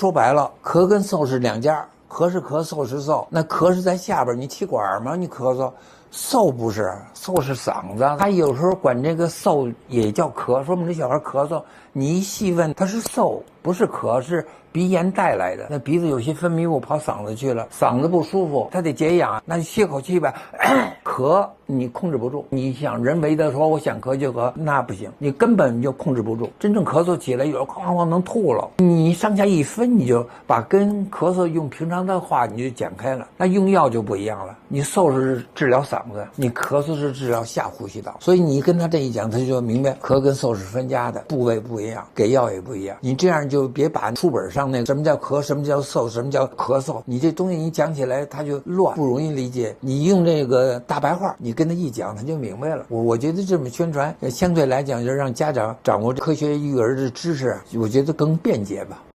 说白了，咳跟嗽是两家，咳是咳，嗽是嗽。那咳是在下边，你气管吗？你咳嗽。嗽不是，嗽是嗓子。他有时候管这个嗽也叫咳，说我们这小孩咳嗽，你一细问，他是嗽，不是咳，是鼻炎带来的。那鼻子有些分泌物跑嗓子去了，嗓子不舒服，他得解痒，那就歇口气呗。咳你控制不住，你想人为的说我想咳就咳，那不行，你根本就控制不住。真正咳嗽起来，有时候哐哐能吐了，你上下一分，你就把跟咳嗽用平常的话你就讲开了。那用药就不一样了，你嗽是治疗嗓子，你咳嗽是治疗下呼吸道，所以你跟他这一讲，他就明白咳跟嗽是分家的，部位不一样，给药也不一样。你这样就别把书本上那个什么叫咳，什么叫嗽，什么叫咳嗽，你这东西你讲起来他就乱，不容易理解。你用这个大白话，你跟他一讲，他就明白了。我觉得这么宣传，相对来讲就让家长掌握科学育儿的知识，我觉得更便捷吧。